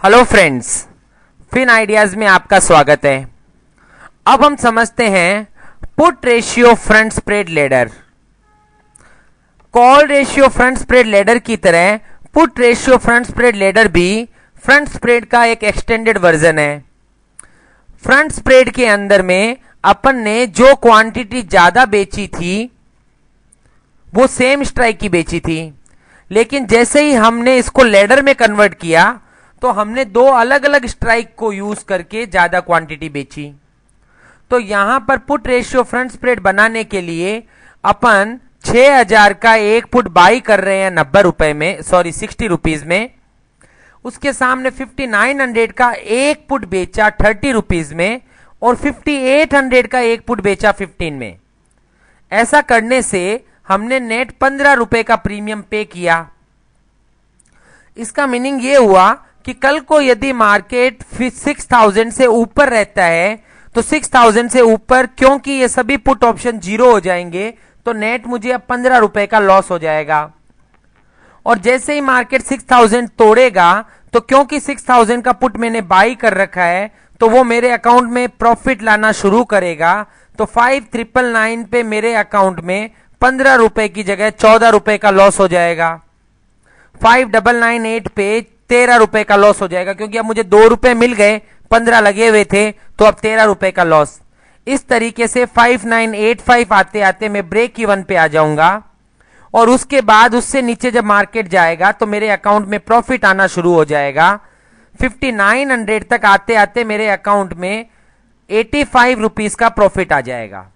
Hello friends, fin ideas में आपका स्वागत है। अब हम समझते हैं put ratio front spread ladder. Call ratio front spread ladder की तरह put ratio front spread ladder भी फ्रंट स्प्रेड का एक एक्सटेंडेड वर्जन है। फ्रंट स्प्रेड के अंदर में अपन ने जो क्वांटिटी ज्यादा बेची थी वो सेम स्ट्राइक की बेची थी, लेकिन जैसे ही हमने इसको लेडर में कन्वर्ट किया तो हमने दो अलग अलग स्ट्राइक को यूज करके ज्यादा क्वांटिटी बेची। तो यहां पर पुट रेशियो फ्रंट स्प्रेड बनाने के लिए अपन 6000 का एक पुट बाई कर रहे हैं 90 रुपए में, सॉरी 60 रुपीज में। उसके सामने 5900 का एक पुट बेचा 30 रुपीज में और 5800 का एक पुट बेचा 15 में। ऐसा करने से हमने नेट 15 रुपए का प्रीमियम पे किया। इसका मीनिंग यह हुआ कि कल को यदि मार्केट 6000 से ऊपर रहता है तो 6000 से ऊपर, क्योंकि ये सभी पुट ऑप्शन जीरो हो जाएंगे, तो नेट मुझे अब 15 रुपए का लॉस हो जाएगा। और जैसे ही मार्केट 6000 तोड़ेगा तो क्योंकि 6000 का पुट मैंने बाई कर रखा है तो वो मेरे अकाउंट में प्रॉफिट लाना शुरू करेगा। तो 5999 पे मेरे अकाउंट में 15 रुपए की जगह 14 रुपए का लॉस हो जाएगा। 5998 पे 13 रुपए का लॉस हो जाएगा, क्योंकि अब मुझे 2 रुपए मिल गए, 15 लगे हुए थे, तो अब 13 रुपए का लॉस। इस तरीके से 5985 आते आते मैं ब्रेक इवन पे आ जाऊंगा। और उसके बाद उससे नीचे जब मार्केट जाएगा तो मेरे अकाउंट में प्रॉफिट आना शुरू हो जाएगा। 5900 तक आते आते मेरे अकाउंट में 85 रुपीज का प्रॉफिट आ जाएगा।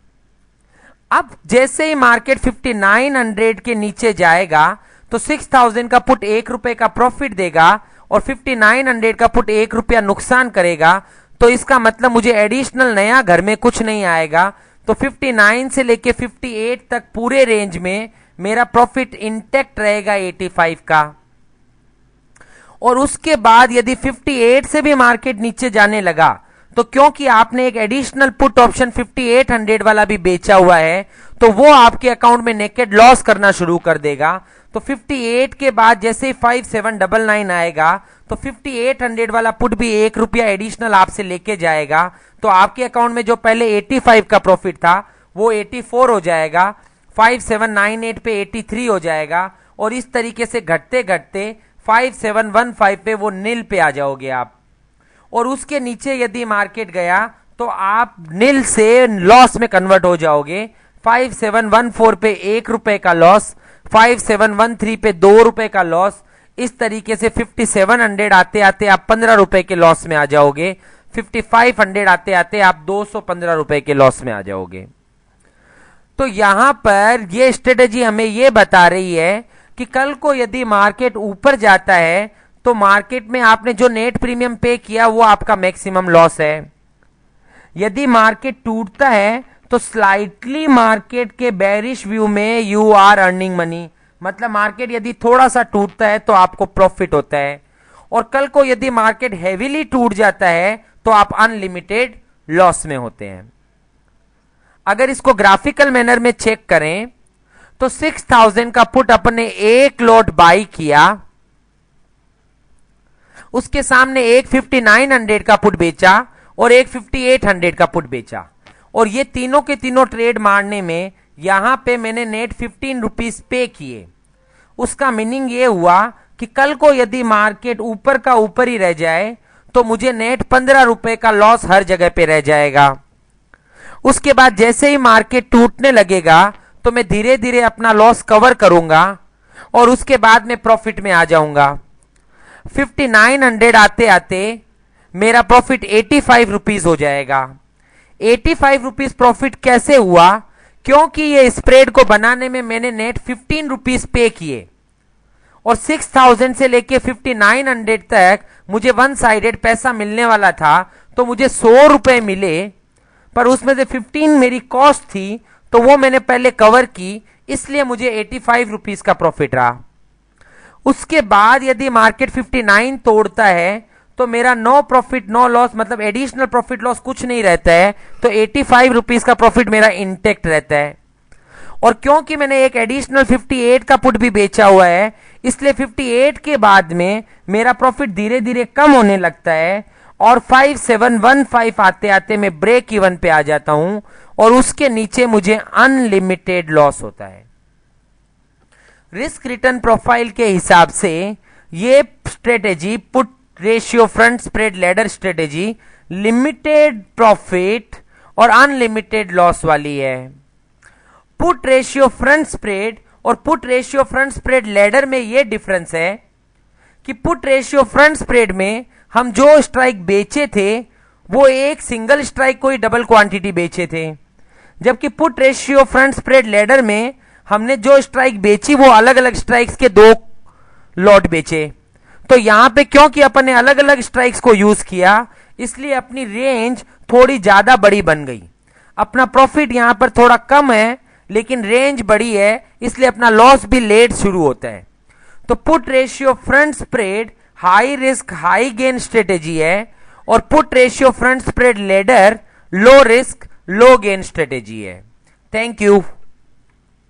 अब जैसे ही मार्केट 5900 के नीचे जाएगा तो 6000 का पुट 1 रुपए का प्रॉफिट देगा और 5900 का पुट 1 रुपया नुकसान करेगा। तो इसका मतलब मुझे एडिशनल नया घर में कुछ नहीं आएगा। तो 59 से लेके 58 तक पूरे रेंज में मेरा प्रॉफिट इंटैक्ट रहेगा 85 का। और उसके बाद यदि 58 से भी मार्केट नीचे जाने लगा तो क्योंकि आपने एक एडिशनल पुट ऑप्शन 5800 वाला भी बेचा हुआ है तो वो आपके अकाउंट में नेकेड लॉस करना शुरू कर देगा। तो 58 के बाद जैसे 5799 आएगा तो 5800 वाला पुट भी 1 रुपया एडिशनल आपसे लेके जाएगा। तो आपके अकाउंट में जो पहले 85 का प्रॉफिट था वो 84 हो जाएगा, 5798 पे 83 हो जाएगा और इस तरीके से घटते घटते 5715 पे वो नील पे आ जाओगे आप। और उसके नीचे यदि मार्केट गया तो आप नील से लॉस में कन्वर्ट हो जाओगे। 5714 पे 1 रुपए का लॉस, 5713 पे 2 रुपए का लॉस। इस तरीके से 5700 आते आते आप 15 रुपए के लॉस में आ जाओगे। 5500 आते आते आप 215 रुपए के लॉस में आ जाओगे। तो यहां पर यह स्ट्रेटेजी हमें यह बता रही है कि कल को यदि मार्केट ऊपर जाता है तो मार्केट में आपने जो नेट प्रीमियम पे किया वो आपका मैक्सिमम लॉस है। यदि मार्केट टूटता है तो स्लाइटली मार्केट के बेरिश व्यू में यू आर अर्निंग मनी, मतलब मार्केट यदि थोड़ा सा टूटता है तो आपको प्रॉफिट होता है। और कल को यदि मार्केट हेवीली टूट जाता है तो आप अनलिमिटेड लॉस में होते हैं। अगर इसको ग्राफिकल मैनर में चेक करें तो 6000 का पुट अपने एक लॉट बाई किया, उसके सामने एक 5900 का पुट बेचा और एक 5800 का पुट बेचा। और ये तीनों के तीनों ट्रेड मारने में यहां पे मैंने नेट 15 रुपीज पे किए। उसका मीनिंग ये हुआ कि कल को यदि मार्केट ऊपर का ऊपर ही रह जाए तो मुझे नेट 15 रुपए का लॉस हर जगह पे रह जाएगा। उसके बाद जैसे ही मार्केट टूटने लगेगा तो मैं धीरे धीरे अपना लॉस कवर करूंगा और उसके बाद मैं प्रॉफिट में आ जाऊंगा। 5900 आते आते मेरा प्रॉफिट 85 रुपीज हो जाएगा। 85 रुपीज प्रॉफिट कैसे हुआ? क्योंकि ये स्प्रेड को बनाने में मैंने नेट 15 रुपीज पे किए और 6000 से लेके 5900 तक मुझे वन साइडेड पैसा मिलने वाला था। तो मुझे 100 रुपए मिले, पर उसमें से 15 मेरी कॉस्ट थी तो वो मैंने पहले कवर की, इसलिए मुझे 85 रुपीज का प्रॉफिट रहा। उसके बाद यदि मार्केट 59 तोड़ता है तो मेरा नो प्रॉफिट नो लॉस, मतलब एडिशनल प्रॉफिट लॉस कुछ नहीं रहता है। तो 85 रुपीज का प्रॉफिट मेरा इंटेक्ट रहता है। और क्योंकि मैंने एक एडिशनल 58 का पुट भी बेचा हुआ है, इसलिए 58 के बाद में मेरा प्रॉफिट धीरे धीरे कम होने लगता है और 5715 आते आते मैं ब्रेक इवन पे आ जाता हूं और उसके नीचे मुझे अनलिमिटेड लॉस होता है। रिस्क रिटर्न प्रोफाइल के हिसाब से ये strategy put ratio front spread ladder strategy limited profit और अनलिमिटेड लॉस वाली है। पुट रेशियो फ्रंट स्प्रेड और put ratio front spread ladder में यह डिफरेंस है कि पुट रेशियो फ्रंट स्प्रेड में हम जो स्ट्राइक बेचे थे वो एक सिंगल स्ट्राइक को ही डबल क्वांटिटी बेचे थे, जबकि put ratio front spread ladder में हमने जो स्ट्राइक बेची वो अलग अलग स्ट्राइक्स के 2 लॉट बेचे। तो यहां पे क्योंकि अपन ने अलग अलग स्ट्राइक्स को यूज किया, इसलिए अपनी रेंज थोड़ी ज्यादा बड़ी बन गई। अपना प्रॉफिट यहां पर थोड़ा कम है लेकिन रेंज बड़ी है, इसलिए अपना लॉस भी लेट शुरू होता है। तो put ratio front spread high risk high gain strategy है और put ratio front spread ladder low risk low gain strategy है। Thank you.